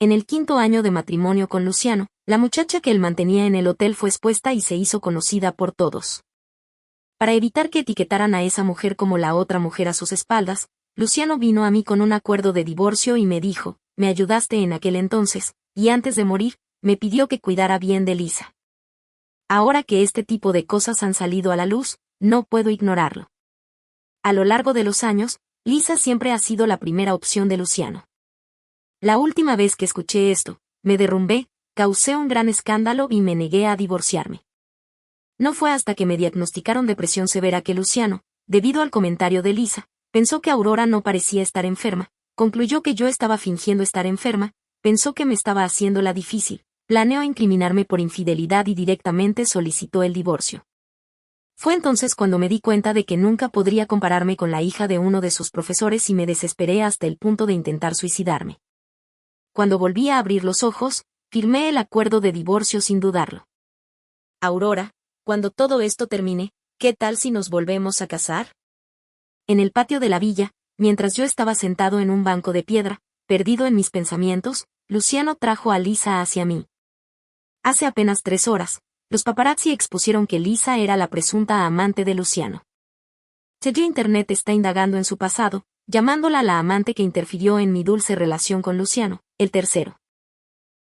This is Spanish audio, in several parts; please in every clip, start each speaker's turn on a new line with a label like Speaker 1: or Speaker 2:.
Speaker 1: En el 5º año de matrimonio con Luciano, la muchacha que él mantenía en el hotel fue expuesta y se hizo conocida por todos. Para evitar que etiquetaran a esa mujer como la otra mujer a sus espaldas, Luciano vino a mí con un acuerdo de divorcio y me dijo, me ayudaste en aquel entonces, y antes de morir, me pidió que cuidara bien de Lisa. Ahora que este tipo de cosas han salido a la luz, no puedo ignorarlo. A lo largo de los años, Lisa siempre ha sido la primera opción de Luciano. La última vez que escuché esto, me derrumbé, causé un gran escándalo y me negué a divorciarme. No fue hasta que me diagnosticaron depresión severa que Luciano, debido al comentario de Lisa, pensó que Aurora no parecía estar enferma, concluyó que yo estaba fingiendo estar enferma, pensó que me estaba haciéndola difícil, planeó incriminarme por infidelidad y directamente solicitó el divorcio. Fue entonces cuando me di cuenta de que nunca podría compararme con la hija de uno de sus profesores y me desesperé hasta el punto de intentar suicidarme. Cuando volví a abrir los ojos, firmé el acuerdo de divorcio sin dudarlo. Aurora, cuando todo esto termine, ¿qué tal si nos volvemos a casar? En el patio de la villa, mientras yo estaba sentado en un banco de piedra, perdido en mis pensamientos, Luciano trajo a Lisa hacia mí. Hace apenas 3 horas, los paparazzi expusieron que Lisa era la presunta amante de Luciano. Internet está indagando en su pasado, llamándola la amante que interfirió en mi dulce relación con Luciano, el tercero.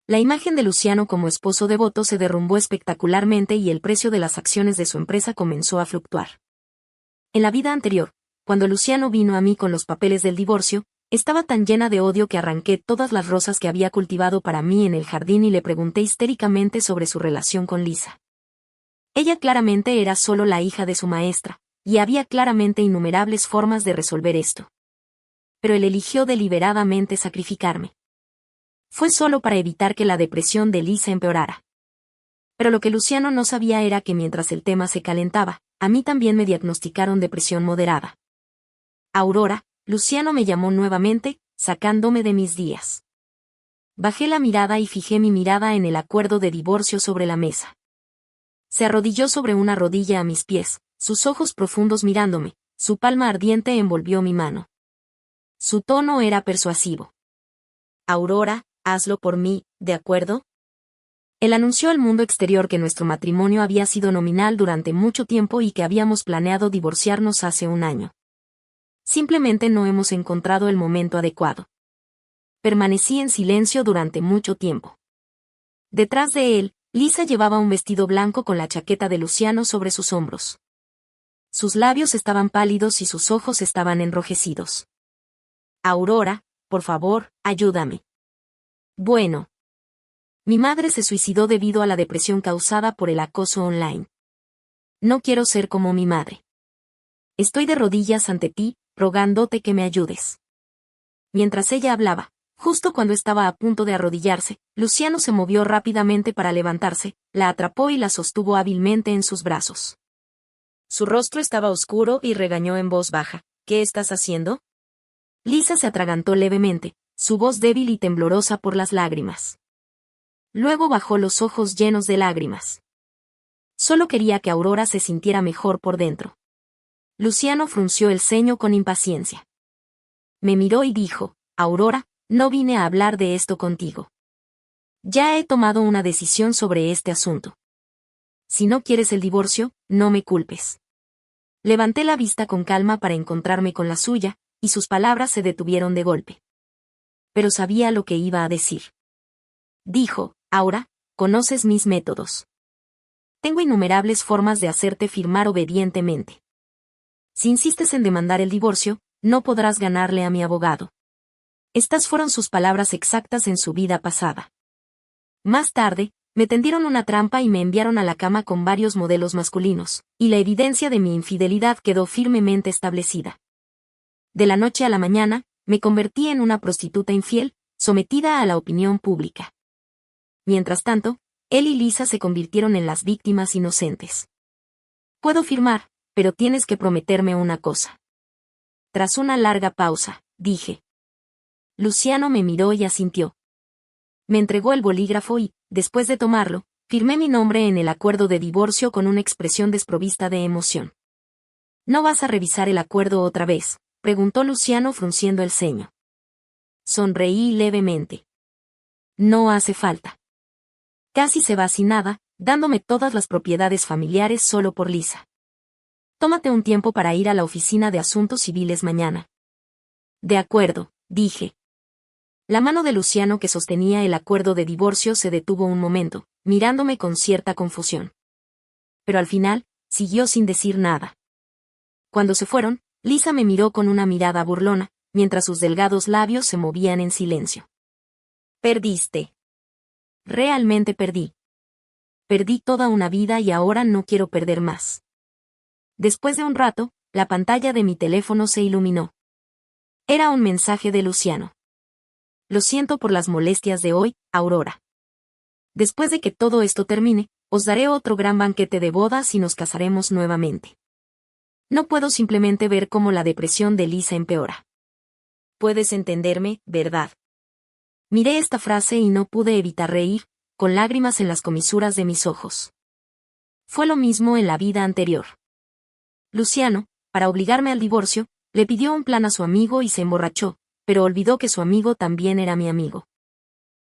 Speaker 1: La imagen de Luciano como esposo devoto se derrumbó espectacularmente y el precio de las acciones de su empresa comenzó a fluctuar. En la vida anterior, cuando Luciano vino a mí con los papeles del divorcio, estaba tan llena de odio que arranqué todas las rosas que había cultivado para mí en el jardín y le pregunté histéricamente sobre su relación con Lisa. Ella claramente era solo la hija de su maestra, y había claramente innumerables formas de resolver esto. Pero él eligió deliberadamente sacrificarme. Fue solo para evitar que la depresión de Lisa empeorara. Pero lo que Luciano no sabía era que mientras el tema se calentaba, a mí también me diagnosticaron depresión moderada. Aurora, Luciano me llamó nuevamente, sacándome de mis días. Bajé la mirada y fijé mi mirada en el acuerdo de divorcio sobre la mesa. Se arrodilló sobre una rodilla a mis pies, sus ojos profundos mirándome, su palma ardiente envolvió mi mano. Su tono era persuasivo. Aurora, hazlo por mí, ¿de acuerdo? Él anunció al mundo exterior que nuestro matrimonio había sido nominal durante mucho tiempo y que habíamos planeado divorciarnos hace 1 año. Simplemente no hemos encontrado el momento adecuado. Permanecí en silencio durante mucho tiempo. Detrás de él, Lisa llevaba un vestido blanco con la chaqueta de Luciano sobre sus hombros. Sus labios estaban pálidos y sus ojos estaban enrojecidos. Aurora, por favor, ayúdame. Bueno. Mi madre se suicidó debido a la depresión causada por el acoso online. No quiero ser como mi madre. Estoy de rodillas ante ti, rogándote que me ayudes. Mientras ella hablaba, justo cuando estaba a punto de arrodillarse, Luciano se movió rápidamente para levantarse, la atrapó y la sostuvo hábilmente en sus brazos. Su rostro estaba oscuro y regañó en voz baja, ¿qué estás haciendo? Lisa se atragantó levemente, su voz débil y temblorosa por las lágrimas. Luego bajó los ojos llenos de lágrimas. Solo quería que Aurora se sintiera mejor por dentro. Luciano frunció el ceño con impaciencia. Me miró y dijo, Aurora, no vine a hablar de esto contigo. Ya he tomado una decisión sobre este asunto. Si no quieres el divorcio, no me culpes. Levanté la vista con calma para encontrarme con la suya, y sus palabras se detuvieron de golpe. Pero sabía lo que iba a decir. Dijo, Aura, conoces mis métodos. Tengo innumerables formas de hacerte firmar obedientemente. Si insistes en demandar el divorcio, no podrás ganarle a mi abogado. Estas fueron sus palabras exactas en su vida pasada. Más tarde, me tendieron una trampa y me enviaron a la cama con varios modelos masculinos, y la evidencia de mi infidelidad quedó firmemente establecida. De la noche a la mañana, me convertí en una prostituta infiel, sometida a la opinión pública. Mientras tanto, él y Lisa se convirtieron en las víctimas inocentes. Puedo firmar, pero tienes que prometerme una cosa. Tras una larga pausa, dije. Luciano me miró y asintió. Me entregó el bolígrafo y, después de tomarlo, firmé mi nombre en el acuerdo de divorcio con una expresión desprovista de emoción. ¿No vas a revisar el acuerdo otra vez?, preguntó Luciano frunciendo el ceño. Sonreí levemente. No hace falta. Casi se va sin nada, dándome todas las propiedades familiares solo por Lisa. Tómate un tiempo para ir a la oficina de asuntos civiles mañana. De acuerdo, dije. La mano de Luciano que sostenía el acuerdo de divorcio se detuvo un momento, mirándome con cierta confusión. Pero al final, siguió sin decir nada. Cuando se fueron, Lisa me miró con una mirada burlona, mientras sus delgados labios se movían en silencio. Perdiste. Realmente perdí. Perdí toda una vida y ahora no quiero perder más. Después de un rato, la pantalla de mi teléfono se iluminó. Era un mensaje de Luciano. Lo siento por las molestias de hoy, Aurora. Después de que todo esto termine, os daré otro gran banquete de bodas y nos casaremos nuevamente. No puedo simplemente ver cómo la depresión de Lisa empeora. Puedes entenderme, ¿verdad? Miré esta frase y no pude evitar reír, con lágrimas en las comisuras de mis ojos. Fue lo mismo en la vida anterior. Luciano, para obligarme al divorcio, le pidió un plan a su amigo y se emborrachó, pero olvidó que su amigo también era mi amigo.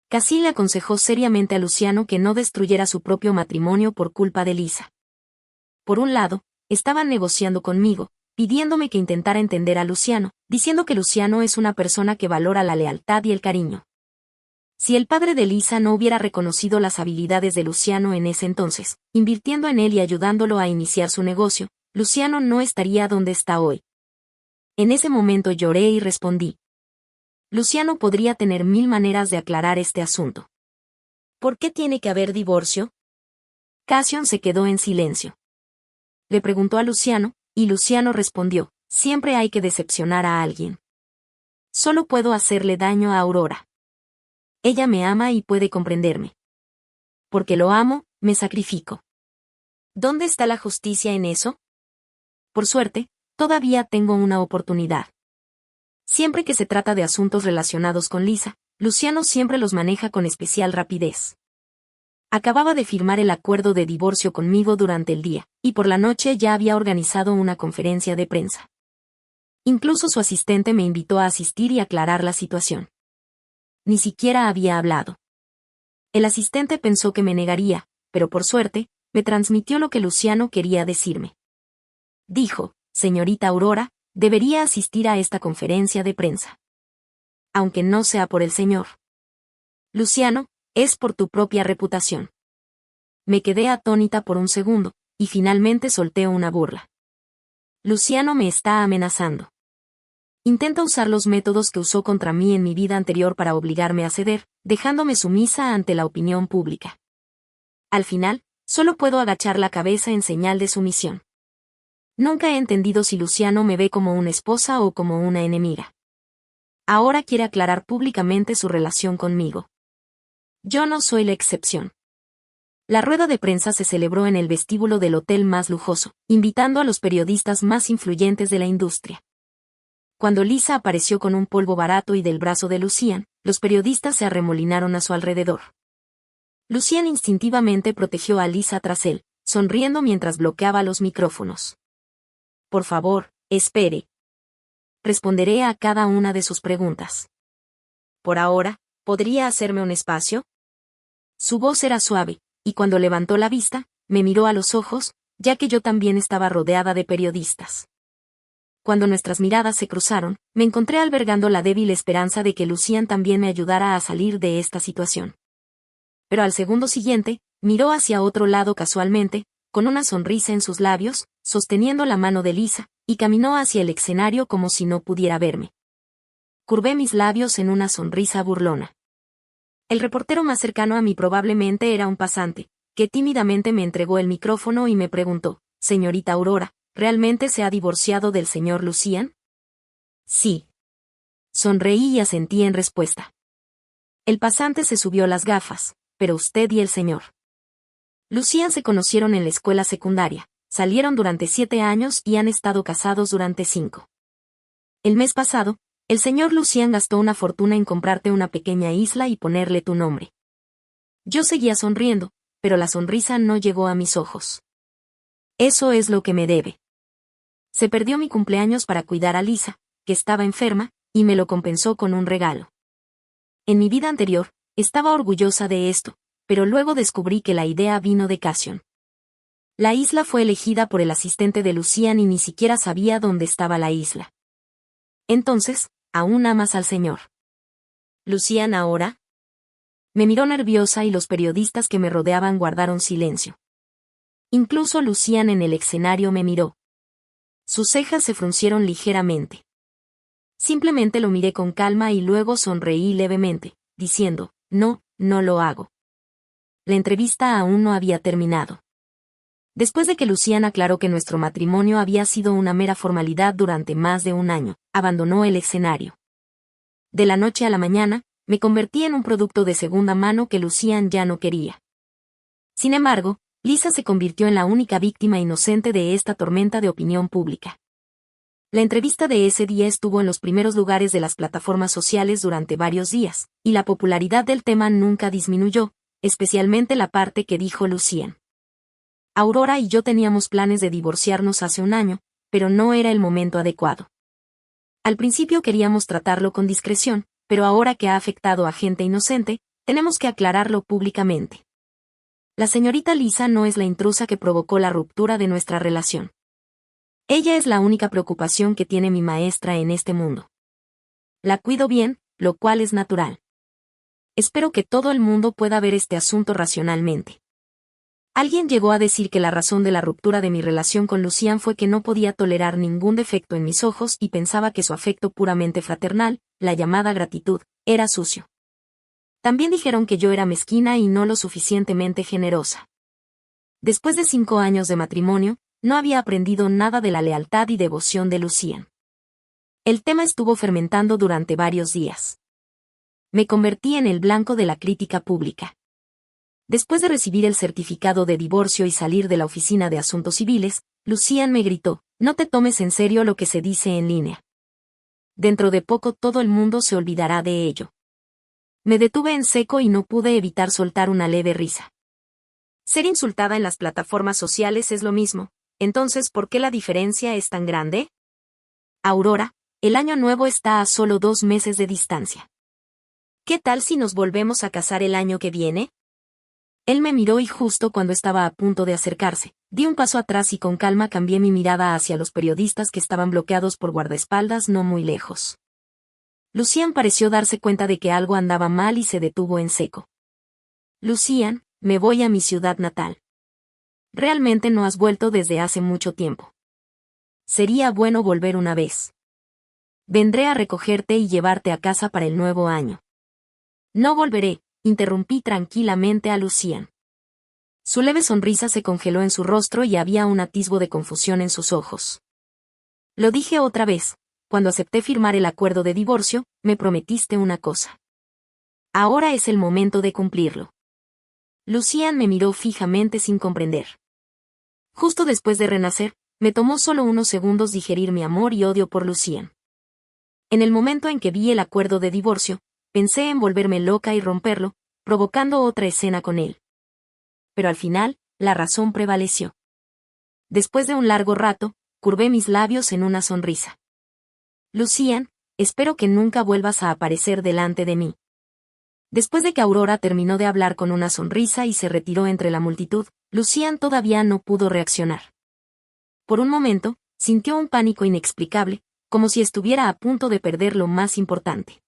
Speaker 1: Cassie le aconsejó seriamente a Luciano que no destruyera su propio matrimonio por culpa de Lisa. Por un lado, estaban negociando conmigo, pidiéndome que intentara entender a Luciano, diciendo que Luciano es una persona que valora la lealtad y el cariño. Si el padre de Lisa no hubiera reconocido las habilidades de Luciano en ese entonces, invirtiendo en él y ayudándolo a iniciar su negocio, Luciano no estaría donde está hoy. En ese momento lloré y respondí. Luciano podría tener 1000 maneras de aclarar este asunto. ¿Por qué tiene que haber divorcio? Cassian se quedó en silencio. Le preguntó a Luciano, y Luciano respondió, siempre hay que decepcionar a alguien. Solo puedo hacerle daño a Aurora. Ella me ama y puede comprenderme. Porque lo amo, me sacrifico. ¿Dónde está la justicia en eso? Por suerte, todavía tengo una oportunidad. Siempre que se trata de asuntos relacionados con Lisa, Luciano siempre los maneja con especial rapidez. Acababa de firmar el acuerdo de divorcio conmigo durante el día, y por la noche ya había organizado una conferencia de prensa. Incluso su asistente me invitó a asistir y aclarar la situación. Ni siquiera había hablado. El asistente pensó que me negaría, pero por suerte, me transmitió lo que Luciano quería decirme. Dijo, señorita Aurora, debería asistir a esta conferencia de prensa. Aunque no sea por el señor. Luciano, es por tu propia reputación. Me quedé atónita por un segundo, y finalmente solté una burla. Luciano me está amenazando. Intenta usar los métodos que usó contra mí en mi vida anterior para obligarme a ceder, dejándome sumisa ante la opinión pública. Al final, solo puedo agachar la cabeza en señal de sumisión. Nunca he entendido si Luciano me ve como una esposa o como una enemiga. Ahora quiere aclarar públicamente su relación conmigo. Yo no soy la excepción. La rueda de prensa se celebró en el vestíbulo del hotel más lujoso, invitando a los periodistas más influyentes de la industria. Cuando Lisa apareció con un polvo barato y del brazo de Lucian, los periodistas se arremolinaron a su alrededor. Lucian instintivamente protegió a Lisa tras él, sonriendo mientras bloqueaba los micrófonos. Por favor, espere. Responderé a cada una de sus preguntas. Por ahora, ¿podría hacerme un espacio? Su voz era suave, y cuando levantó la vista, me miró a los ojos, ya que yo también estaba rodeada de periodistas. Cuando nuestras miradas se cruzaron, me encontré albergando la débil esperanza de que Lucian también me ayudara a salir de esta situación. Pero al segundo siguiente, miró hacia otro lado casualmente, con una sonrisa en sus labios, sosteniendo la mano de Lisa, y caminó hacia el escenario como si no pudiera verme. Curvé mis labios en una sonrisa burlona. El reportero más cercano a mí probablemente era un pasante, que tímidamente me entregó el micrófono y me preguntó, «Señorita Aurora, ¿realmente se ha divorciado del señor Lucian?» «Sí». Sonreí y asentí en respuesta. El pasante se subió las gafas, «Pero usted y el señor Lucian se conocieron en la escuela secundaria, salieron durante 7 años y han estado casados durante 5. El mes pasado, el señor Lucian gastó una fortuna en comprarte una pequeña isla y ponerle tu nombre». Yo seguía sonriendo, pero la sonrisa no llegó a mis ojos. «Eso es lo que me debe». Se perdió mi cumpleaños para cuidar a Lisa, que estaba enferma, y me lo compensó con un regalo. En mi vida anterior, Estaba orgullosa de esto, pero luego descubrí que la idea vino de Cassian. La isla fue elegida por el asistente de Lucian y ni siquiera sabía dónde estaba la isla. Entonces, ¿aún amas al señor Lucian ahora? Me miró nerviosa y los periodistas que me rodeaban guardaron silencio. Incluso Lucian en el escenario me miró. Sus cejas se fruncieron ligeramente. Simplemente lo miré con calma y luego sonreí levemente, diciendo, no, no lo hago. La entrevista aún no había terminado. Después de que Lucian aclaró que nuestro matrimonio había sido una mera formalidad durante más de un año, abandonó el escenario. De la noche a la mañana, me convertí en un producto de segunda mano que Lucian ya no quería. Sin embargo, Lisa se convirtió en la única víctima inocente de esta tormenta de opinión pública. La entrevista de ese día estuvo en los primeros lugares de las plataformas sociales durante varios días, y la popularidad del tema nunca disminuyó, especialmente la parte que dijo Lucian. Aurora y yo teníamos planes de divorciarnos hace un año, pero no era el momento adecuado. Al principio queríamos tratarlo con discreción, pero ahora que ha afectado a gente inocente, tenemos que aclararlo públicamente. La señorita Lisa no es la intrusa que provocó la ruptura de nuestra relación. Ella es la única preocupación que tiene mi maestra en este mundo. La cuido bien, lo cual es natural. Espero que todo el mundo pueda ver este asunto racionalmente. Alguien llegó a decir que la razón de la ruptura de mi relación con Lucian fue que no podía tolerar ningún defecto en mis ojos y pensaba que su afecto puramente fraternal, la llamada gratitud, era sucio. También dijeron que yo era mezquina y no lo suficientemente generosa. Después de 5 años de matrimonio, no había aprendido nada de la lealtad y devoción de Lucian. El tema estuvo fermentando durante varios días. Me convertí en el blanco de la crítica pública. Después de recibir el certificado de divorcio y salir de la oficina de asuntos civiles, Lucian me gritó, no te tomes en serio lo que se dice en línea. Dentro de poco todo el mundo se olvidará de ello. Me detuve en seco y no pude evitar soltar una leve risa. Ser insultada en las plataformas sociales es lo mismo, entonces ¿por qué la diferencia es tan grande? Aurora, el año nuevo está a solo 2 meses de distancia. ¿Qué tal si nos volvemos a casar el año que viene? Él me miró y justo cuando estaba a punto de acercarse, di un paso atrás y con calma cambié mi mirada hacia los periodistas que estaban bloqueados por guardaespaldas no muy lejos. Lucian pareció darse cuenta de que algo andaba mal y se detuvo en seco. Lucian, me voy a mi ciudad natal. Realmente no has vuelto desde hace mucho tiempo. Sería bueno volver una vez. Vendré a recogerte y llevarte a casa para el nuevo año. No volveré, interrumpí tranquilamente a Lucian. Su leve sonrisa se congeló en su rostro y había un atisbo de confusión en sus ojos. Lo dije otra vez, cuando acepté firmar el acuerdo de divorcio, me prometiste una cosa. Ahora es el momento de cumplirlo. Lucian me miró fijamente sin comprender. Justo después de renacer, me tomó solo unos segundos digerir mi amor y odio por Lucian. En el momento en que vi el acuerdo de divorcio, pensé en volverme loca y romperlo, provocando otra escena con él. Pero al final, la razón prevaleció. Después de un largo rato, curvé mis labios en una sonrisa. Lucian, espero que nunca vuelvas a aparecer delante de mí. Después de que Aurora terminó de hablar con una sonrisa y se retiró entre la multitud, Lucian todavía no pudo reaccionar. Por un momento, sintió un pánico inexplicable, como si estuviera a punto de perder lo más importante.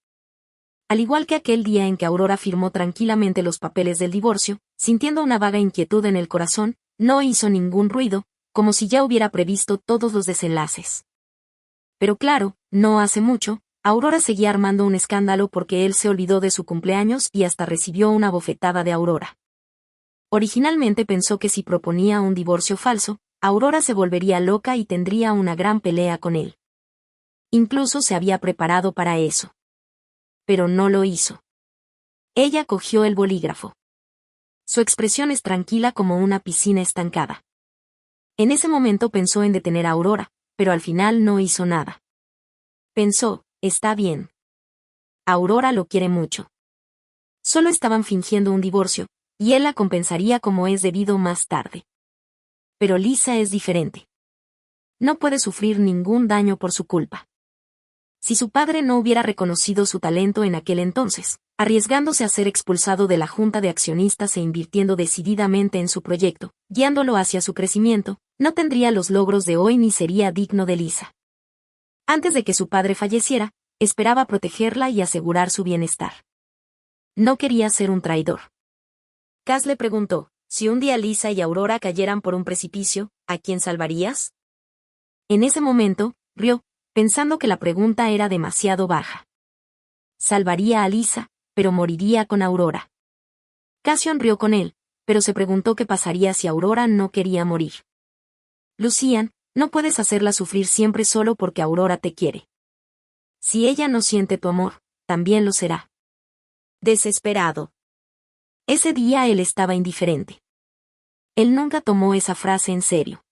Speaker 1: Al igual que aquel día en que Aurora firmó tranquilamente los papeles del divorcio, sintiendo una vaga inquietud en el corazón, no hizo ningún ruido, como si ya hubiera previsto todos los desenlaces. Pero claro, no hace mucho, Aurora seguía armando un escándalo porque él se olvidó de su cumpleaños y hasta recibió una bofetada de Aurora. Originalmente pensó que si proponía un divorcio falso, Aurora se volvería loca y tendría una gran pelea con él. Incluso se había preparado para eso. Pero no lo hizo. Ella cogió el bolígrafo. Su expresión es tranquila como una piscina estancada. En ese momento pensó en detener a Aurora, pero al final no hizo nada. Pensó, está bien. Aurora lo quiere mucho. Solo estaban fingiendo un divorcio, y él la compensaría como es debido más tarde. Pero Lisa es diferente. No puede sufrir ningún daño por su culpa. Si su padre no hubiera reconocido su talento en aquel entonces, arriesgándose a ser expulsado de la junta de accionistas e invirtiendo decididamente en su proyecto, guiándolo hacia su crecimiento, no tendría los logros de hoy ni sería digno de Lisa. Antes de que su padre falleciera, esperaba protegerla y asegurar su bienestar. No quería ser un traidor. Cass le preguntó, si un día Lisa y Aurora cayeran por un precipicio, ¿a quién salvarías? En ese momento, rió, pensando que la pregunta era demasiado baja. Salvaría a Lisa, pero moriría con Aurora. Cassian rió con él, pero se preguntó qué pasaría si Aurora no quería morir. Lucian, no puedes hacerla sufrir siempre solo porque Aurora te quiere. Si ella no siente tu amor, también lo será. Desesperado. Ese día él estaba indiferente. Él nunca tomó esa frase en serio.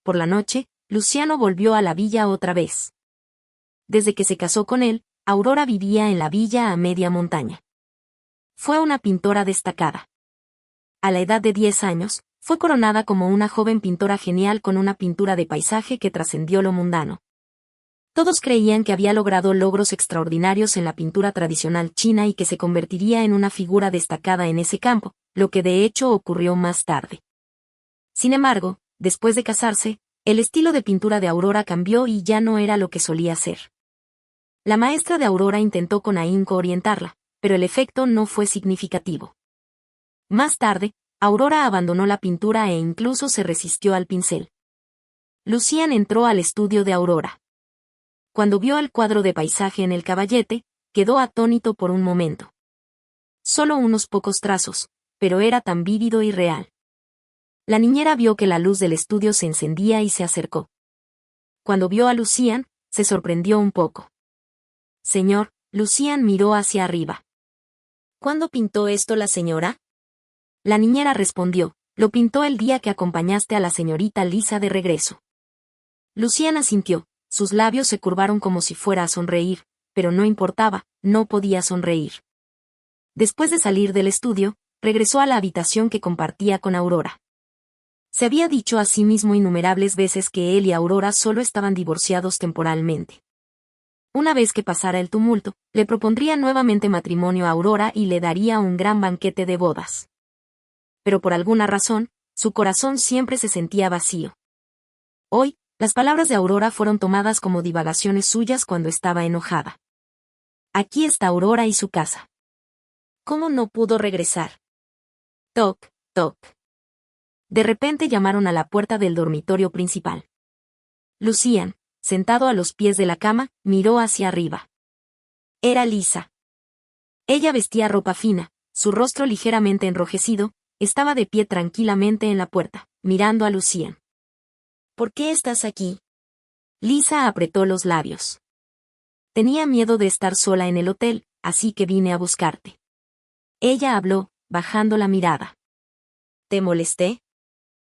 Speaker 1: Por la noche, Luciano volvió a la villa otra vez. Desde que se casó con él, Aurora vivía en la villa a media montaña. Fue una pintora destacada. A la edad de 10 años, fue coronada como una joven pintora genial con una pintura de paisaje que trascendió lo mundano. Todos creían que había logrado logros extraordinarios en la pintura tradicional china y que se convertiría en una figura destacada en ese campo, lo que de hecho ocurrió más tarde. Sin embargo, después de casarse, el estilo de pintura de Aurora cambió y ya no era lo que solía ser. La maestra de Aurora intentó con ahínco orientarla, pero el efecto no fue significativo. Más tarde, Aurora abandonó la pintura e incluso se resistió al pincel. Lucian entró al estudio de Aurora. Cuando vio el cuadro de paisaje en el caballete, quedó atónito por un momento. Solo unos pocos trazos, pero era tan vívido y real. La niñera vio que la luz del estudio se encendía y se acercó. Cuando vio a Lucian, se sorprendió un poco. Señor, Lucian miró hacia arriba. ¿Cuándo pintó esto la señora? La niñera respondió, lo pintó el día que acompañaste a la señorita Lisa de regreso. Lucian asintió, sus labios se curvaron como si fuera a sonreír, pero no importaba, no podía sonreír. Después de salir del estudio, regresó a la habitación que compartía con Aurora. Se había dicho a sí mismo innumerables veces que él y Aurora solo estaban divorciados temporalmente. Una vez que pasara el tumulto, le propondría nuevamente matrimonio a Aurora y le daría un gran banquete de bodas. Pero por alguna razón, su corazón siempre se sentía vacío. Hoy, las palabras de Aurora fueron tomadas como divagaciones suyas cuando estaba enojada. Aquí está Aurora y su casa. ¿Cómo no pudo regresar? Toc, toc. De repente llamaron a la puerta del dormitorio principal. Lucian, sentado a los pies de la cama, miró hacia arriba. Era Lisa. Ella vestía ropa fina, su rostro ligeramente enrojecido, estaba de pie tranquilamente en la puerta, mirando a Lucian. ¿Por qué estás aquí? Lisa apretó los labios. Tenía miedo de estar sola en el hotel, así que vine a buscarte. Ella habló, bajando la mirada. ¿Te molesté?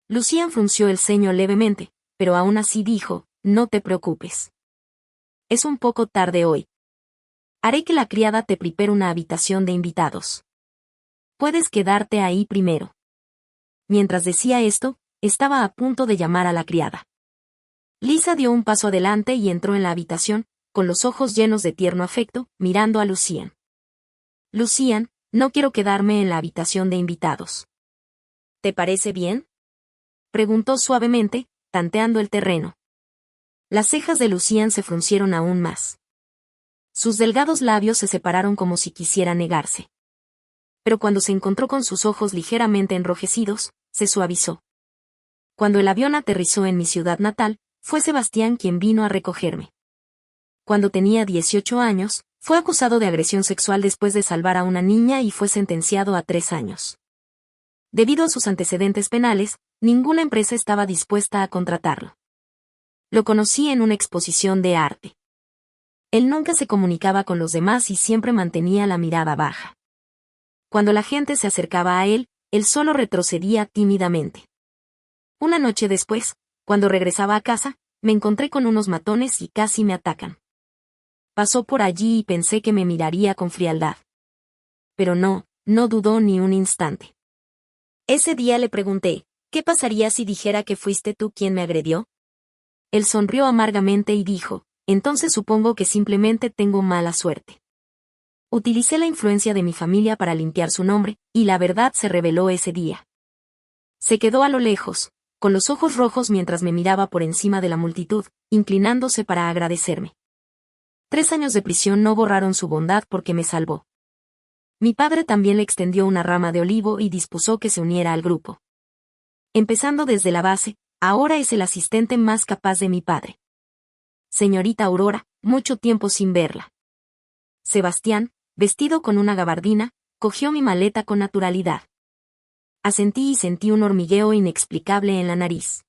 Speaker 1: Lucian frunció el ceño levemente, pero aún así dijo, no te preocupes. Es un poco tarde hoy. Haré que la criada te prepare una habitación de invitados. Puedes quedarte ahí primero. Mientras decía esto, estaba a punto de llamar a la criada. Lisa dio un paso adelante y entró en la habitación, con los ojos llenos de tierno afecto, mirando a Lucian. Lucian, no quiero quedarme en la habitación de invitados. ¿Te parece bien? Preguntó suavemente, tanteando el terreno. Las cejas de Lucian se fruncieron aún más. Sus delgados labios se separaron como si quisiera negarse. Pero cuando se encontró con sus ojos ligeramente enrojecidos, se suavizó. Cuando el avión aterrizó en mi ciudad natal, fue Sebastián quien vino a recogerme. Cuando tenía 18 años, fue acusado de agresión sexual después de salvar a una niña y fue sentenciado a 3 años. Debido a sus antecedentes penales, ninguna empresa estaba dispuesta a contratarlo. Lo conocí en una exposición de arte. Él nunca se comunicaba con los demás y siempre mantenía la mirada baja. Cuando la gente se acercaba a él solo retrocedía tímidamente. Una noche después, cuando regresaba a casa, me encontré con unos matones y casi me atacan. Pasó por allí y pensé que me miraría con frialdad. Pero no dudó ni un instante. Ese día le pregunté, ¿qué pasaría si dijera que fuiste tú quien me agredió? Él sonrió amargamente y dijo, entonces supongo que simplemente tengo mala suerte. Utilicé la influencia de mi familia para limpiar su nombre, y la verdad se reveló ese día. Se quedó a lo lejos, con los ojos rojos mientras me miraba por encima de la multitud, inclinándose para agradecerme. 3 años de prisión no borraron su bondad porque me salvó. Mi padre también le extendió una rama de olivo y dispuso que se uniera al grupo. Empezando desde la base, ahora es el asistente más capaz de mi padre. Señorita Aurora, mucho tiempo sin verla. Sebastián, vestido con una gabardina, cogió mi maleta con naturalidad. Asentí y sentí un hormigueo inexplicable en la nariz.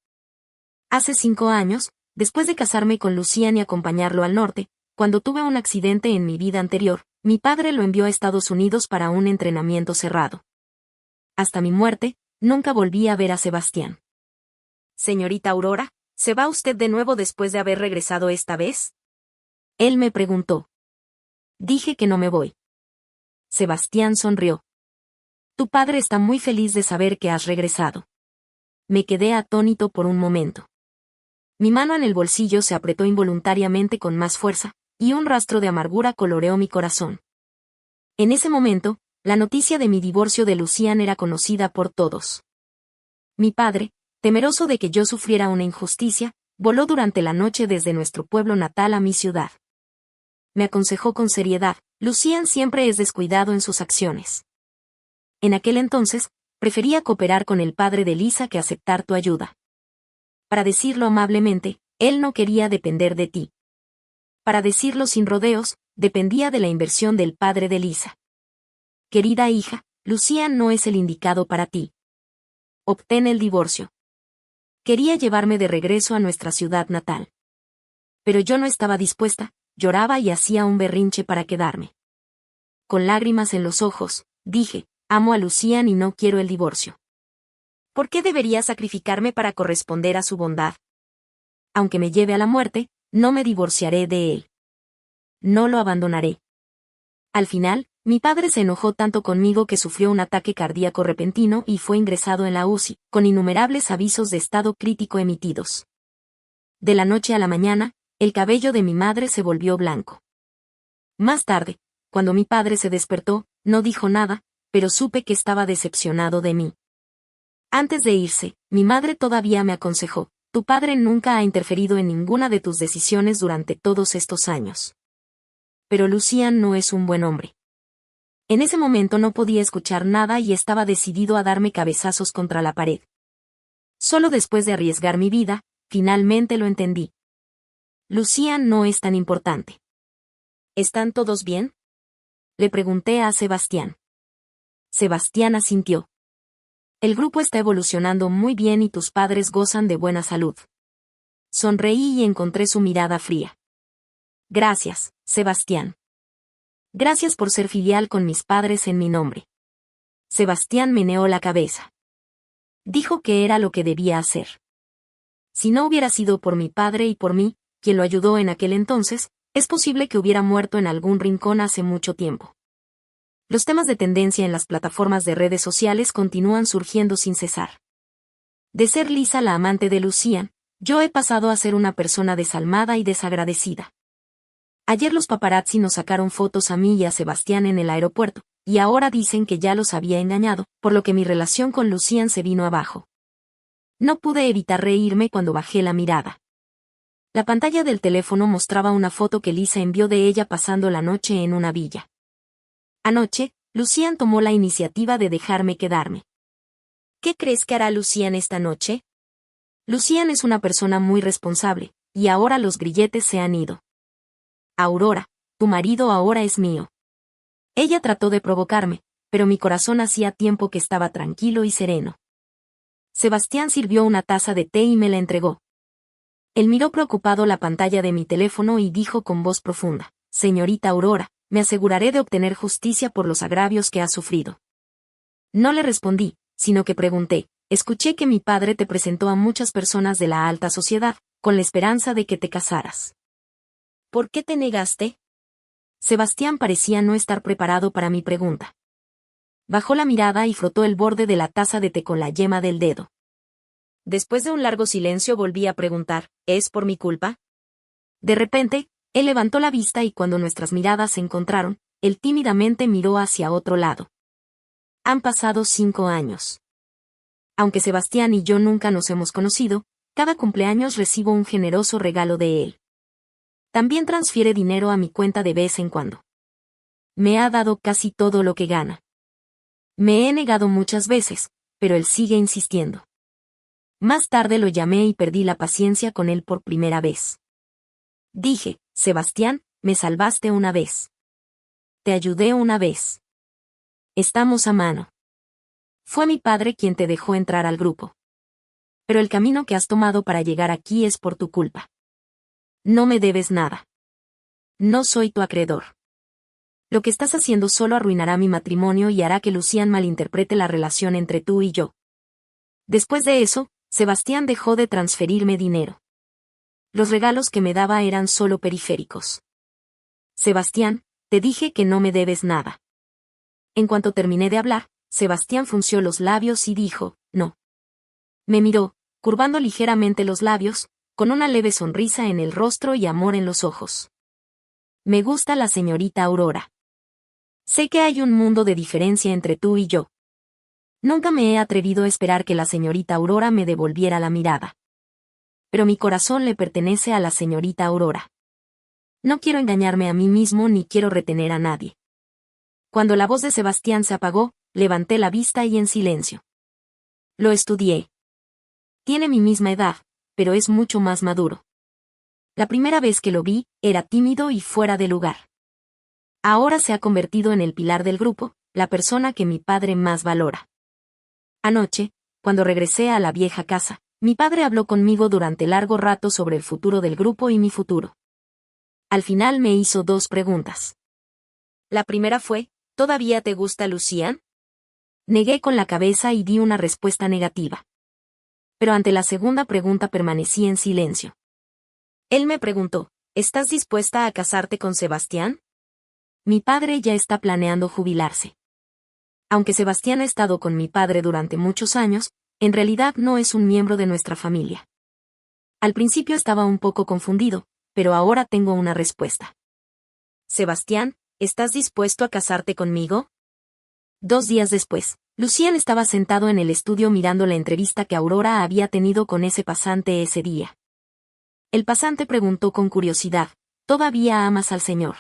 Speaker 1: Hace 5 años, después de casarme con Lucian y acompañarlo al norte, cuando tuve un accidente en mi vida anterior, mi padre lo envió a Estados Unidos para un entrenamiento cerrado. Hasta mi muerte, nunca volví a ver a Sebastián. Señorita Aurora, ¿se va usted de nuevo después de haber regresado esta vez? Él me preguntó. Dije que no me voy. Sebastián sonrió. Tu padre está muy feliz de saber que has regresado. Me quedé atónito por un momento. Mi mano en el bolsillo se apretó involuntariamente con más fuerza, y un rastro de amargura coloreó mi corazón. En ese momento, la noticia de mi divorcio de Lucian era conocida por todos. Mi padre, temeroso de que yo sufriera una injusticia, voló durante la noche desde nuestro pueblo natal a mi ciudad. Me aconsejó con seriedad, Lucian siempre es descuidado en sus acciones. En aquel entonces, prefería cooperar con el padre de Lisa que aceptar tu ayuda. Para decirlo amablemente, él no quería depender de ti. Para decirlo sin rodeos, dependía de la inversión del padre de Lisa. Querida hija, Lucian no es el indicado para ti. Obtén el divorcio. Quería llevarme de regreso a nuestra ciudad natal. Pero yo no estaba dispuesta, lloraba y hacía un berrinche para quedarme. Con lágrimas en los ojos, dije, amo a Lucian y no quiero el divorcio. ¿Por qué debería sacrificarme para corresponder a su bondad? Aunque me lleve a la muerte, no me divorciaré de él. No lo abandonaré. Al final, mi padre se enojó tanto conmigo que sufrió un ataque cardíaco repentino y fue ingresado en la UCI, con innumerables avisos de estado crítico emitidos. De la noche a la mañana, el cabello de mi madre se volvió blanco. Más tarde, cuando mi padre se despertó, no dijo nada, pero supe que estaba decepcionado de mí. Antes de irse, mi madre todavía me aconsejó, tu padre nunca ha interferido en ninguna de tus decisiones durante todos estos años. Pero Lucian no es un buen hombre. En ese momento no podía escuchar nada y estaba decidido a darme cabezazos contra la pared. Solo después de arriesgar mi vida, finalmente lo entendí. Lucian no es tan importante. ¿Están todos bien? Le pregunté a Sebastián. Sebastián asintió. El grupo está evolucionando muy bien y tus padres gozan de buena salud. Sonreí y encontré su mirada fría. Gracias, Sebastián. Gracias por ser filial con mis padres en mi nombre. Sebastián meneó la cabeza. Dijo que era lo que debía hacer. Si no hubiera sido por mi padre y por mí, quien lo ayudó en aquel entonces, es posible que hubiera muerto en algún rincón hace mucho tiempo. Los temas de tendencia en las plataformas de redes sociales continúan surgiendo sin cesar. De ser Lisa la amante de Lucian, yo he pasado a ser una persona desalmada y desagradecida. Ayer los paparazzi nos sacaron fotos a mí y a Sebastián en el aeropuerto, y ahora dicen que ya los había engañado, por lo que mi relación con Lucian se vino abajo. No pude evitar reírme cuando bajé la mirada. La pantalla del teléfono mostraba una foto que Lisa envió de ella pasando la noche en una villa. Anoche, Lucian tomó la iniciativa de dejarme quedarme. ¿Qué crees que hará Lucian esta noche? Lucian es una persona muy responsable, y ahora los grilletes se han ido. Aurora, tu marido ahora es mío. Ella trató de provocarme, pero mi corazón hacía tiempo que estaba tranquilo y sereno. Sebastián sirvió una taza de té y me la entregó. Él miró preocupado la pantalla de mi teléfono y dijo con voz profunda, señorita Aurora, me aseguraré de obtener justicia por los agravios que ha sufrido. No le respondí, sino que pregunté, escuché que mi padre te presentó a muchas personas de la alta sociedad, con la esperanza de que te casaras. ¿Por qué te negaste? Sebastián parecía no estar preparado para mi pregunta. Bajó la mirada y frotó el borde de la taza de té con la yema del dedo. Después de un largo silencio volví a preguntar, ¿es por mi culpa? De repente, él levantó la vista y cuando nuestras miradas se encontraron, él tímidamente miró hacia otro lado. Han pasado 5 años. Aunque Sebastián y yo nunca nos hemos conocido, cada cumpleaños recibo un generoso regalo de él. También transfiere dinero a mi cuenta de vez en cuando. Me ha dado casi todo lo que gana. Me he negado muchas veces, pero él sigue insistiendo. Más tarde lo llamé y perdí la paciencia con él por primera vez. Dije, Sebastián, me salvaste una vez. Te ayudé una vez. Estamos a mano. Fue mi padre quien te dejó entrar al grupo. Pero el camino que has tomado para llegar aquí es por tu culpa. No me debes nada. No soy tu acreedor. Lo que estás haciendo solo arruinará mi matrimonio y hará que Lucian malinterprete la relación entre tú y yo. Después de eso, Sebastián dejó de transferirme dinero. Los regalos que me daba eran solo periféricos. Sebastián, te dije que no me debes nada. En cuanto terminé de hablar, Sebastián frunció los labios y dijo, no. Me miró, curvando ligeramente los labios, con una leve sonrisa en el rostro y amor en los ojos. Me gusta la señorita Aurora. Sé que hay un mundo de diferencia entre tú y yo. Nunca me he atrevido a esperar que la señorita Aurora me devolviera la mirada. Pero mi corazón le pertenece a la señorita Aurora. No quiero engañarme a mí mismo ni quiero retener a nadie. Cuando la voz de Sebastián se apagó, levanté la vista y en silencio. Lo estudié. Tiene mi misma edad, pero es mucho más maduro. La primera vez que lo vi, era tímido y fuera de lugar. Ahora se ha convertido en el pilar del grupo, la persona que mi padre más valora. Anoche, cuando regresé a la vieja casa, mi padre habló conmigo durante largo rato sobre el futuro del grupo y mi futuro. Al final me hizo 2 preguntas. La primera fue, ¿todavía te gusta Lucian? Negué con la cabeza y di una respuesta negativa. Pero ante la segunda pregunta permanecí en silencio. Él me preguntó, ¿estás dispuesta a casarte con Sebastián? Mi padre ya está planeando jubilarse. Aunque Sebastián ha estado con mi padre durante muchos años, en realidad no es un miembro de nuestra familia. Al principio estaba un poco confundido, pero ahora tengo una respuesta. Sebastián, ¿estás dispuesto a casarte conmigo? 2 días después, Lucian estaba sentado en el estudio mirando la entrevista que Aurora había tenido con ese pasante ese día. El pasante preguntó con curiosidad, ¿todavía amas al señor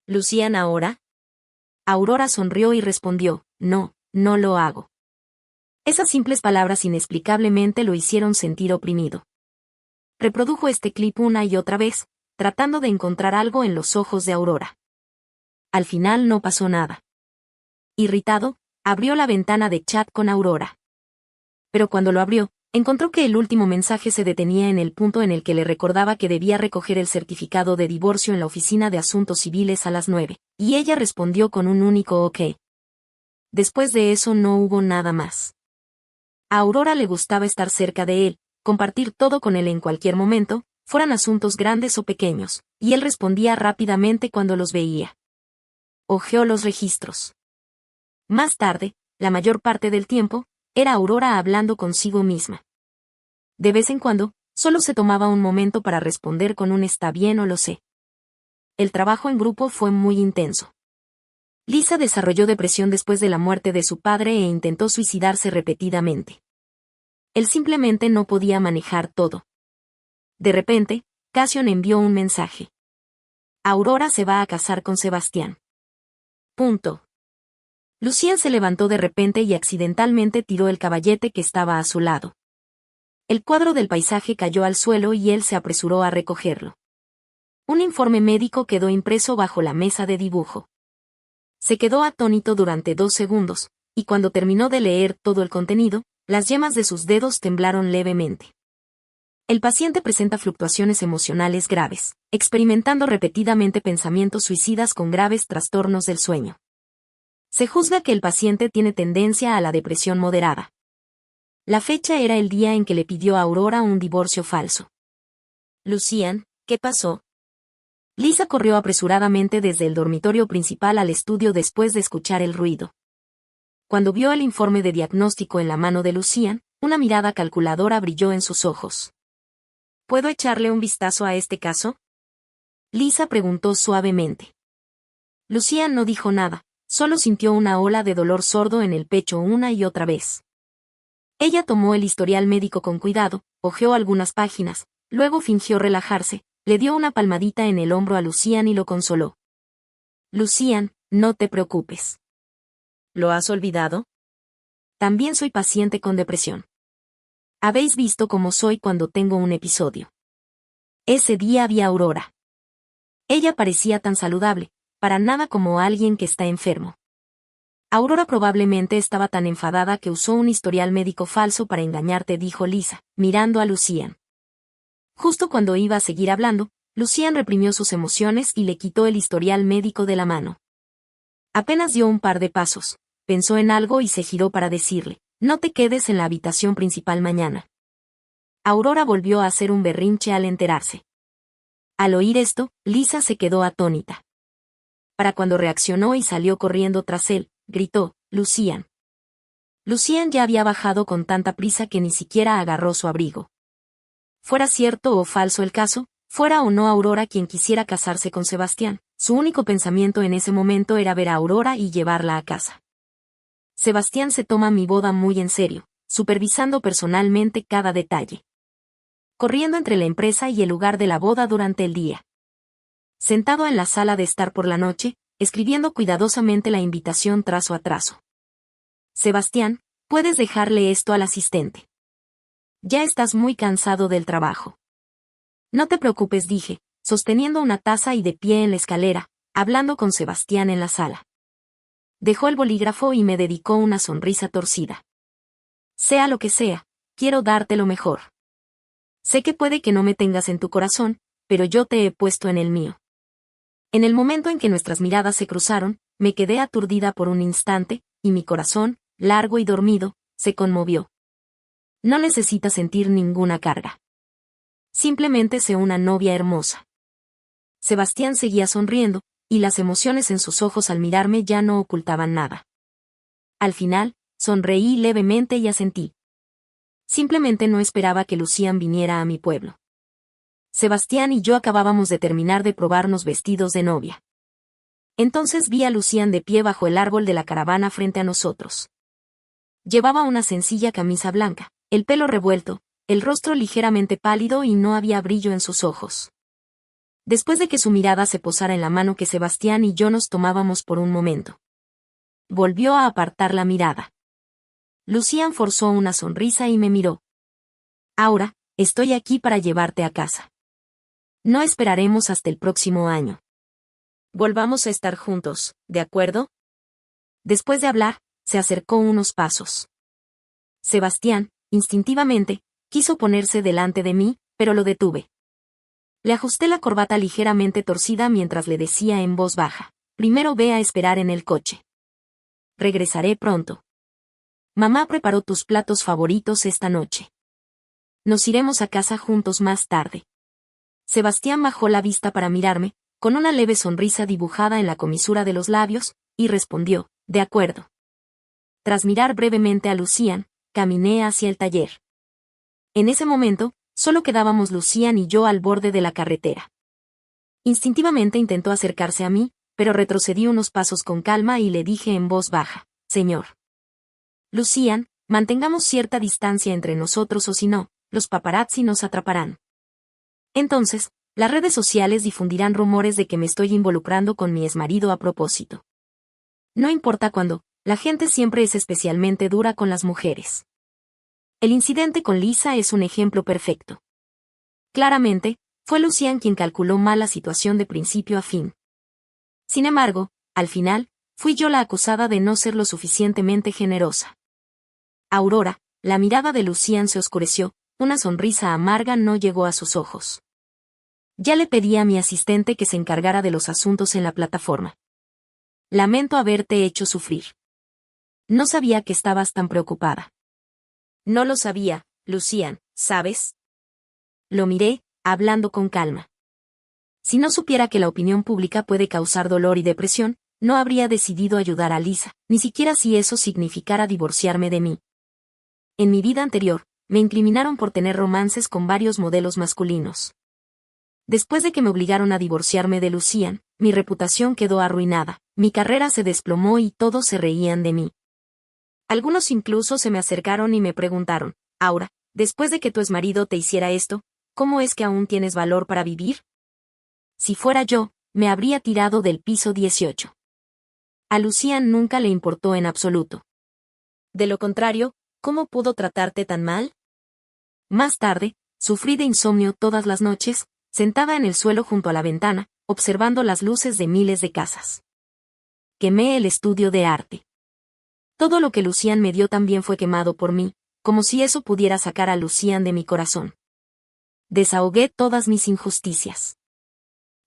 Speaker 1: Lucian ahora? Aurora sonrió y respondió, no, no lo hago. Esas simples palabras inexplicablemente lo hicieron sentir oprimido. Reprodujo este clip una y otra vez, tratando de encontrar algo en los ojos de Aurora. Al final no pasó nada. Irritado, abrió la ventana de chat con Aurora. Pero cuando lo abrió, encontró que el último mensaje se detenía en el punto en el que le recordaba que debía recoger el certificado de divorcio en la oficina de asuntos civiles a las 9, y ella respondió con un único ok. Después de eso no hubo nada más. A Aurora le gustaba estar cerca de él, compartir todo con él en cualquier momento, fueran asuntos grandes o pequeños, y él respondía rápidamente cuando los veía. Hojeó los registros. Más tarde, la mayor parte del tiempo, era Aurora hablando consigo misma. De vez en cuando, solo se tomaba un momento para responder con un está bien o lo sé. El trabajo en grupo fue muy intenso. Lisa desarrolló depresión después de la muerte de su padre e intentó suicidarse repetidamente. Él simplemente no podía manejar todo. De repente, Cassian envió un mensaje. Aurora se va a casar con Sebastián. Punto. Lucian se levantó de repente y accidentalmente tiró el caballete que estaba a su lado. El cuadro del paisaje cayó al suelo y él se apresuró a recogerlo. Un informe médico quedó impreso bajo la mesa de dibujo. Se quedó atónito durante 2 segundos, y cuando terminó de leer todo el contenido, las yemas de sus dedos temblaron levemente. El paciente presenta fluctuaciones emocionales graves, experimentando repetidamente pensamientos suicidas con graves trastornos del sueño. Se juzga que el paciente tiene tendencia a la depresión moderada. La fecha era el día en que le pidió a Aurora un divorcio falso. Lucian, ¿qué pasó? Lisa corrió apresuradamente desde el dormitorio principal al estudio después de escuchar el ruido. Cuando vio el informe de diagnóstico en la mano de Lucian, una mirada calculadora brilló en sus ojos. ¿Puedo echarle un vistazo a este caso? Lisa preguntó suavemente. Lucian no dijo nada, solo sintió una ola de dolor sordo en el pecho una y otra vez. Ella tomó el historial médico con cuidado, hojeó algunas páginas, luego fingió relajarse, le dio una palmadita en el hombro a Lucian y lo consoló. Lucian, no te preocupes. ¿Lo has olvidado? También soy paciente con depresión. Habéis visto cómo soy cuando tengo un episodio. Ese día vi a Aurora. Ella parecía tan saludable, para nada como alguien que está enfermo. Aurora probablemente estaba tan enfadada que usó un historial médico falso para engañarte, dijo Lisa, mirando a Lucian. Justo cuando iba a seguir hablando, Lucian reprimió sus emociones y le quitó el historial médico de la mano. Apenas dio un par de pasos, pensó en algo y se giró para decirle, no te quedes en la habitación principal mañana. Aurora volvió a hacer un berrinche al enterarse. Al oír esto, Lisa se quedó atónita. Para cuando reaccionó y salió corriendo tras él, gritó, Lucian. Lucian ya había bajado con tanta prisa que ni siquiera agarró su abrigo. Fuera cierto o falso el caso, fuera o no Aurora quien quisiera casarse con Sebastián, su único pensamiento en ese momento era ver a Aurora y llevarla a casa. Sebastián se toma mi boda muy en serio, supervisando personalmente cada detalle. Corriendo entre la empresa y el lugar de la boda durante el día. Sentado en la sala de estar por la noche, escribiendo cuidadosamente la invitación trazo a trazo. Sebastián, puedes dejarle esto al asistente. Ya estás muy cansado del trabajo. No te preocupes, dije, sosteniendo una taza y de pie en la escalera, hablando con Sebastián en la sala. Dejó el bolígrafo y me dedicó una sonrisa torcida. Sea lo que sea, quiero darte lo mejor. Sé que puede que no me tengas en tu corazón, pero yo te he puesto en el mío. En el momento en que nuestras miradas se cruzaron, me quedé aturdida por un instante, y mi corazón, largo y dormido, se conmovió. No necesitas sentir ninguna carga. Simplemente sé una novia hermosa. Sebastián seguía sonriendo, y las emociones en sus ojos al mirarme ya no ocultaban nada. Al final, sonreí levemente y asentí. Simplemente no esperaba que Lucian viniera a mi pueblo. Sebastián y yo acabábamos de terminar de probarnos vestidos de novia. Entonces vi a Lucian de pie bajo el árbol de la caravana frente a nosotros. Llevaba una sencilla camisa blanca, el pelo revuelto, el rostro ligeramente pálido y no había brillo en sus ojos. Después de que su mirada se posara en la mano que Sebastián y yo nos tomábamos por un momento, volvió a apartar la mirada. Lucian forzó una sonrisa y me miró. Aura, estoy aquí para llevarte a casa. No esperaremos hasta el próximo año. Volvamos a estar juntos, ¿de acuerdo? Después de hablar, se acercó unos pasos. Sebastián, instintivamente, quiso ponerse delante de mí, pero lo detuve. Le ajusté la corbata ligeramente torcida mientras le decía en voz baja, primero ve a esperar en el coche. Regresaré pronto. Mamá preparó tus platos favoritos esta noche. Nos iremos a casa juntos más tarde. Sebastián bajó la vista para mirarme, con una leve sonrisa dibujada en la comisura de los labios, y respondió, de acuerdo. Tras mirar brevemente a Lucian, caminé hacia el taller. En ese momento, solo quedábamos Lucian y yo al borde de la carretera. Instintivamente intentó acercarse a mí, pero retrocedí unos pasos con calma y le dije en voz baja, señor Lucian, mantengamos cierta distancia entre nosotros o si no, los paparazzi nos atraparán. Entonces, las redes sociales difundirán rumores de que me estoy involucrando con mi exmarido a propósito. No importa cuándo, la gente siempre es especialmente dura con las mujeres. El incidente con Lisa es un ejemplo perfecto. Claramente, fue Lucian quien calculó mal la situación de principio a fin. Sin embargo, al final, fui yo la acusada de no ser lo suficientemente generosa. Aurora, la mirada de Lucian se oscureció, una sonrisa amarga no llegó a sus ojos. Ya le pedí a mi asistente que se encargara de los asuntos en la plataforma. Lamento haberte hecho sufrir. No sabía que estabas tan preocupada. No lo sabía, Lucian, ¿sabes? Lo miré, hablando con calma. Si no supiera que la opinión pública puede causar dolor y depresión, no habría decidido ayudar a Lisa, ni siquiera si eso significara divorciarme de mí. En mi vida anterior, me incriminaron por tener romances con varios modelos masculinos. Después de que me obligaron a divorciarme de Lucian, mi reputación quedó arruinada, mi carrera se desplomó y todos se reían de mí. Algunos incluso se me acercaron y me preguntaron, Aura, después de que tu exmarido te hiciera esto, ¿cómo es que aún tienes valor para vivir? Si fuera yo, me habría tirado del piso 18. A Lucian nunca le importó en absoluto. De lo contrario, ¿cómo pudo tratarte tan mal? Más tarde, sufrí de insomnio todas las noches, sentada en el suelo junto a la ventana, observando las luces de miles de casas. Quemé el estudio de arte. Todo lo que Lucian me dio también fue quemado por mí, como si eso pudiera sacar a Lucian de mi corazón. Desahogué todas mis injusticias.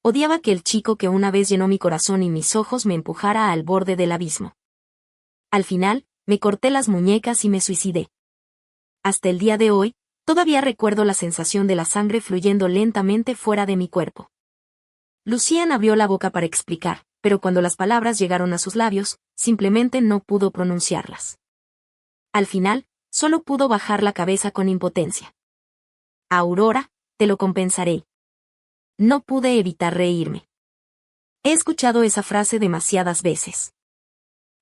Speaker 1: Odiaba que el chico que una vez llenó mi corazón y mis ojos me empujara al borde del abismo. Al final, me corté las muñecas y me suicidé. Hasta el día de hoy, todavía recuerdo la sensación de la sangre fluyendo lentamente fuera de mi cuerpo. Lucian abrió la boca para explicar, pero cuando las palabras llegaron a sus labios, simplemente no pudo pronunciarlas. Al final, solo pudo bajar la cabeza con impotencia. Aurora, te lo compensaré. No pude evitar reírme. He escuchado esa frase demasiadas veces.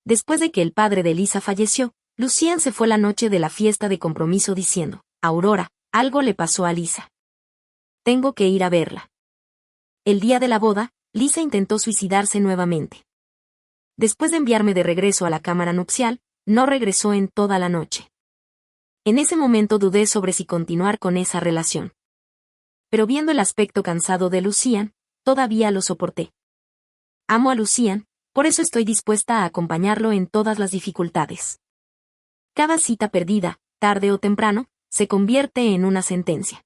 Speaker 1: Después de que el padre de Lisa falleció, Lucian se fue la noche de la fiesta de compromiso diciendo, Aurora, algo le pasó a Lisa. Tengo que ir a verla. El día de la boda, Lisa intentó suicidarse nuevamente. Después de enviarme de regreso a la cámara nupcial, no regresó en toda la noche. En ese momento dudé sobre si continuar con esa relación. Pero viendo el aspecto cansado de Lucian, todavía lo soporté. Amo a Lucian, por eso estoy dispuesta a acompañarlo en todas las dificultades. Cada cita perdida, tarde o temprano, se convierte en una sentencia.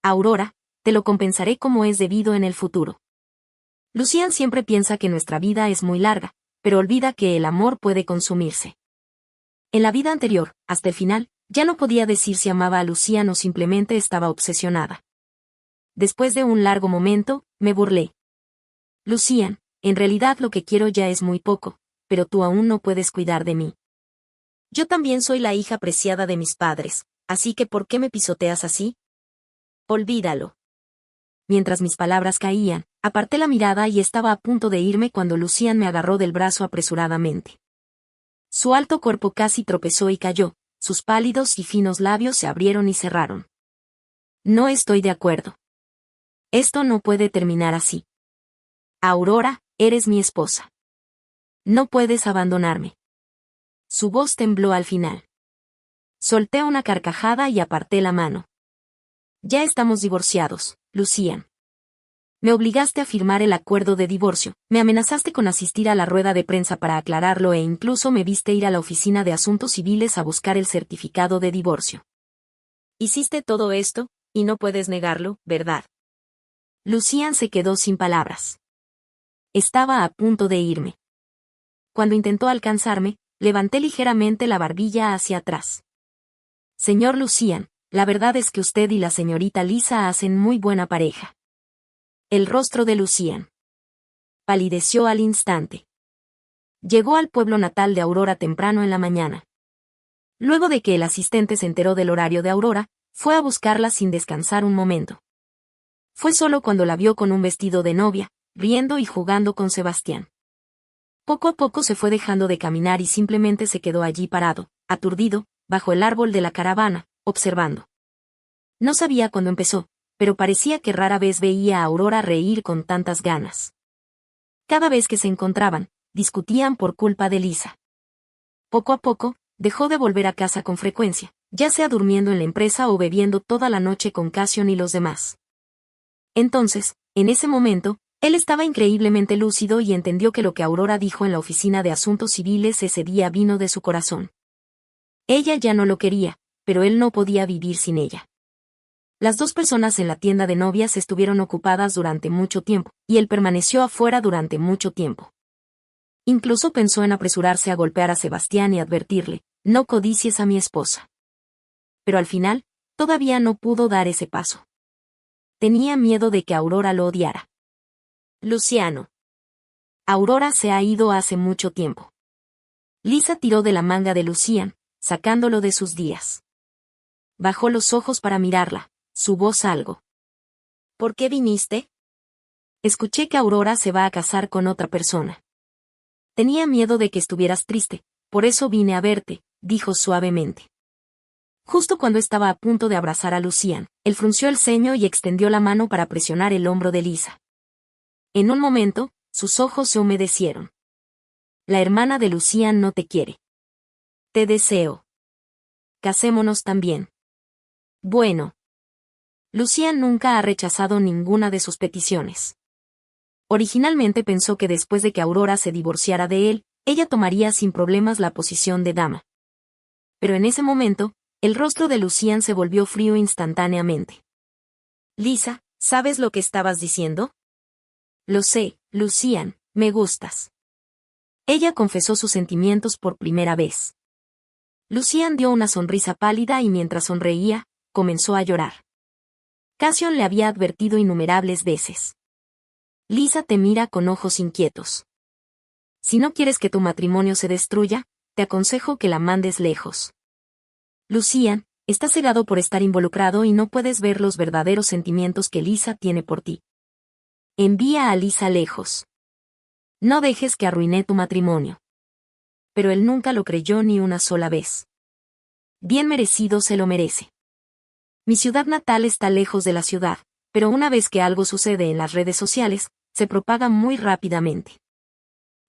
Speaker 1: Aurora, te lo compensaré como es debido en el futuro. Lucian siempre piensa que nuestra vida es muy larga, pero olvida que el amor puede consumirse. En la vida anterior, hasta el final, ya no podía decir si amaba a Lucian o simplemente estaba obsesionada. Después de un largo momento, me burlé. Lucian, en realidad lo que quiero ya es muy poco, pero tú aún no puedes cuidar de mí. Yo también soy la hija preciada de mis padres, así que ¿por qué me pisoteas así? Olvídalo. Mientras mis palabras caían, aparté la mirada y estaba a punto de irme cuando Lucian me agarró del brazo apresuradamente. Su alto cuerpo casi tropezó y cayó, sus pálidos y finos labios se abrieron y cerraron. No estoy de acuerdo. Esto no puede terminar así. Aurora, eres mi esposa. No puedes abandonarme. Su voz tembló al final. Solté una carcajada y aparté la mano. Ya estamos divorciados, Lucian. Me obligaste a firmar el acuerdo de divorcio, me amenazaste con asistir a la rueda de prensa para aclararlo e incluso me viste ir a la oficina de asuntos civiles a buscar el certificado de divorcio. Hiciste todo esto, y no puedes negarlo, ¿verdad? Lucian se quedó sin palabras. Estaba a punto de irme. Cuando intentó alcanzarme, levanté ligeramente la barbilla hacia atrás. Señor Lucian, la verdad es que usted y la señorita Lisa hacen muy buena pareja. El rostro de Lucian palideció al instante. Llegó al pueblo natal de Aurora temprano en la mañana. Luego de que el asistente se enteró del horario de Aurora, fue a buscarla sin descansar un momento. Fue solo cuando la vio con un vestido de novia, riendo y jugando con Sebastián. Poco a poco se fue dejando de caminar y simplemente se quedó allí parado, aturdido, bajo el árbol de la caravana, observando. No sabía cuándo empezó, pero parecía que rara vez veía a Aurora reír con tantas ganas. Cada vez que se encontraban, discutían por culpa de Lisa. Poco a poco, dejó de volver a casa con frecuencia, ya sea durmiendo en la empresa o bebiendo toda la noche con Cassian y los demás. Entonces, en ese momento, él estaba increíblemente lúcido y entendió que lo que Aurora dijo en la oficina de asuntos civiles ese día vino de su corazón. Ella ya no lo quería, pero él no podía vivir sin ella. Las dos personas en la tienda de novias estuvieron ocupadas durante mucho tiempo, y él permaneció afuera durante mucho tiempo. Incluso pensó en apresurarse a golpear a Sebastián y advertirle, no codicies a mi esposa. Pero al final, todavía no pudo dar ese paso. Tenía miedo de que Aurora lo odiara. Luciano. Aurora se ha ido hace mucho tiempo. Lisa tiró de la manga de Lucian, sacándolo de sus días. Bajó los ojos para mirarla, su voz algo ¿Por qué viniste? Escuché que Aurora se va a casar con otra persona. Tenía miedo de que estuvieras triste, por eso vine a verte, dijo suavemente. Justo cuando estaba a punto de abrazar a Lucian, él frunció el ceño y extendió la mano para presionar el hombro de Lisa. En un momento, sus ojos se humedecieron. La hermana de Lucian no te quiere. Te deseo. Casémonos también. Bueno. Lucian nunca ha rechazado ninguna de sus peticiones. Originalmente pensó que después de que Aurora se divorciara de él, ella tomaría sin problemas la posición de dama. Pero en ese momento, el rostro de Lucian se volvió frío instantáneamente. Lisa, ¿sabes lo que estabas diciendo? Lo sé, Lucian, me gustas. Ella confesó sus sentimientos por primera vez. Lucian dio una sonrisa pálida y mientras sonreía, comenzó a llorar. Cassian le había advertido innumerables veces. Lisa te mira con ojos inquietos. Si no quieres que tu matrimonio se destruya, te aconsejo que la mandes lejos. Lucian, estás cegado por estar involucrado y no puedes ver los verdaderos sentimientos que Lisa tiene por ti. Envía a Lisa lejos. No dejes que arruine tu matrimonio. Pero él nunca lo creyó ni una sola vez. Bien merecido se lo merece. Mi ciudad natal está lejos de la ciudad, pero una vez que algo sucede en las redes sociales, se propaga muy rápidamente.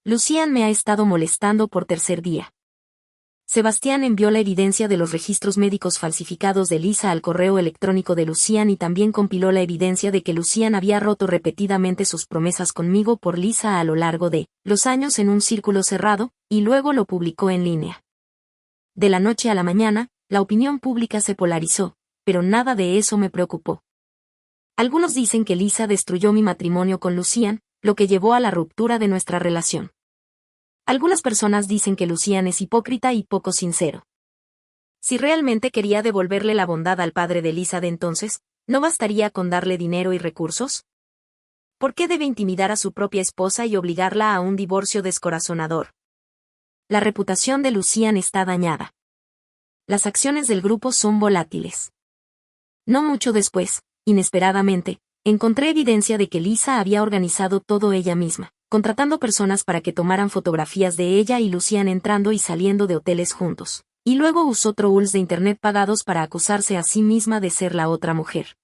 Speaker 1: Lucian me ha estado molestando por tercer día. Sebastián envió la evidencia de los registros médicos falsificados de Lisa al correo electrónico de Lucian y también compiló la evidencia de que Lucian había roto repetidamente sus promesas conmigo por Lisa a lo largo de los años en un círculo cerrado, y luego lo publicó en línea. De la noche a la mañana, la opinión pública se polarizó, pero nada de eso me preocupó. Algunos dicen que Lisa destruyó mi matrimonio con Lucian, lo que llevó a la ruptura de nuestra relación. Algunas personas dicen que Lucian es hipócrita y poco sincero. Si realmente quería devolverle la bondad al padre de Lisa de entonces, ¿no bastaría con darle dinero y recursos? ¿Por qué debe intimidar a su propia esposa y obligarla a un divorcio descorazonador? La reputación de Lucian está dañada. Las acciones del grupo son volátiles. No mucho después, inesperadamente, encontré evidencia de que Lisa había organizado todo ella misma, contratando personas para que tomaran fotografías de ella y Lucian entrando y saliendo de hoteles juntos, y luego usó trolls de internet pagados para acusarse a sí misma de ser la otra mujer.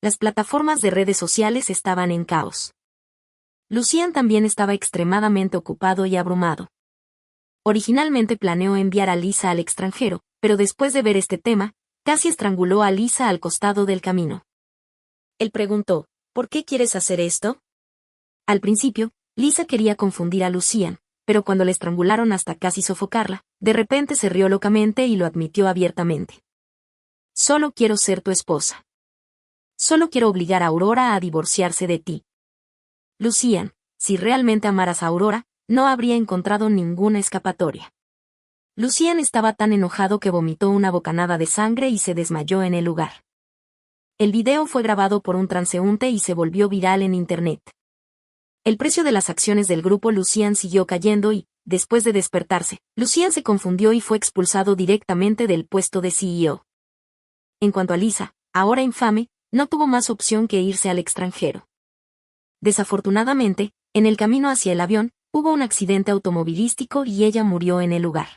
Speaker 1: Las plataformas de redes sociales estaban en caos. Lucian también estaba extremadamente ocupado y abrumado. Originalmente planeó enviar a Lisa al extranjero, pero después de ver este tema, casi estranguló a Lisa al costado del camino. Él preguntó, ¿por qué quieres hacer esto? Al principio, Lisa quería confundir a Lucian, pero cuando le estrangularon hasta casi sofocarla, de repente se rió locamente y lo admitió abiertamente. Solo quiero ser tu esposa. Solo quiero obligar a Aurora a divorciarse de ti. Lucian, si realmente amaras a Aurora, no habría encontrado ninguna escapatoria. Lucian estaba tan enojado que vomitó una bocanada de sangre y se desmayó en el lugar. El video fue grabado por un transeúnte y se volvió viral en internet. El precio de las acciones del grupo Lucian siguió cayendo y, después de despertarse, Lucian se confundió y fue expulsado directamente del puesto de CEO. En cuanto a Lisa, ahora infame, no tuvo más opción que irse al extranjero. Desafortunadamente, en el camino hacia el avión, hubo un accidente automovilístico y ella murió en el lugar.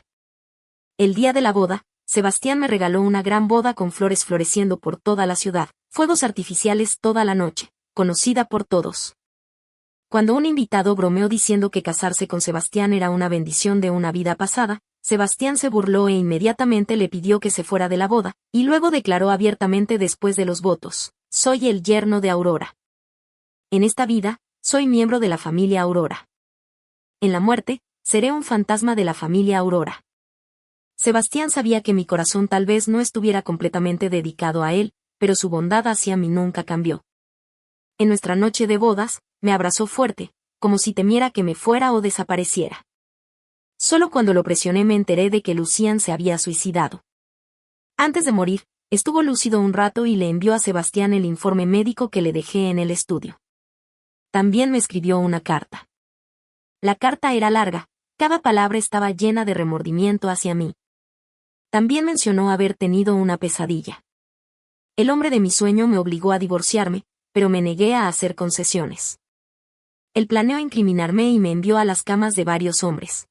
Speaker 1: El día de la boda, Sebastián me regaló una gran boda con flores floreciendo por toda la ciudad, fuegos artificiales toda la noche, conocida por todos. Cuando un invitado bromeó diciendo que casarse con Sebastián era una bendición de una vida pasada, Sebastián se burló e inmediatamente le pidió que se fuera de la boda, y luego declaró abiertamente después de los votos, soy el yerno de Aurora. En esta vida, soy miembro de la familia Aurora. En la muerte, seré un fantasma de la familia Aurora. Sebastián sabía que mi corazón tal vez no estuviera completamente dedicado a él, pero su bondad hacia mí nunca cambió. En nuestra noche de bodas, me abrazó fuerte, como si temiera que me fuera o desapareciera. Solo cuando lo presioné me enteré de que Lucian se había suicidado. Antes de morir, estuvo lúcido un rato y le envió a Sebastián el informe médico que le dejé en el estudio. También me escribió una carta. La carta era larga, cada palabra estaba llena de remordimiento hacia mí. También mencionó haber tenido una pesadilla. El hombre de mi sueño me obligó a divorciarme, pero me negué a hacer concesiones. Él planeó incriminarme y me envió a las camas de varios hombres.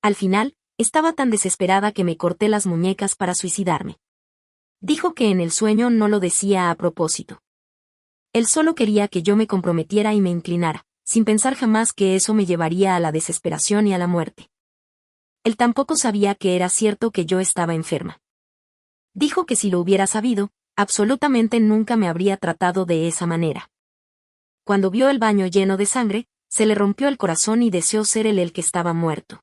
Speaker 1: Al final, estaba tan desesperada que me corté las muñecas para suicidarme. Dijo que en el sueño no lo decía a propósito. Él solo quería que yo me comprometiera y me inclinara, sin pensar jamás que eso me llevaría a la desesperación y a la muerte. Él tampoco sabía que era cierto que yo estaba enferma. Dijo que si lo hubiera sabido, absolutamente nunca me habría tratado de esa manera. Cuando vio el baño lleno de sangre, se le rompió el corazón y deseó ser él el que estaba muerto.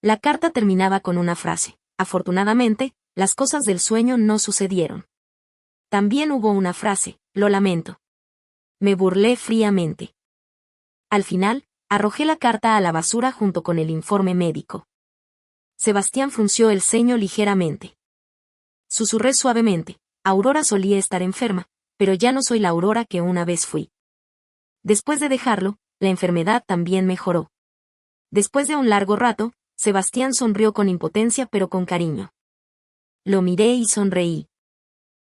Speaker 1: La carta terminaba con una frase: afortunadamente, las cosas del sueño no sucedieron. También hubo una frase: lo lamento. Me burlé fríamente. Al final, arrojé la carta a la basura junto con el informe médico. Sebastián frunció el ceño ligeramente. Susurré suavemente: Aurora solía estar enferma, pero ya no soy la Aurora que una vez fui. Después de dejarlo, la enfermedad también mejoró. Después de un largo rato, Sebastián sonrió con impotencia pero con cariño. Lo miré y sonreí.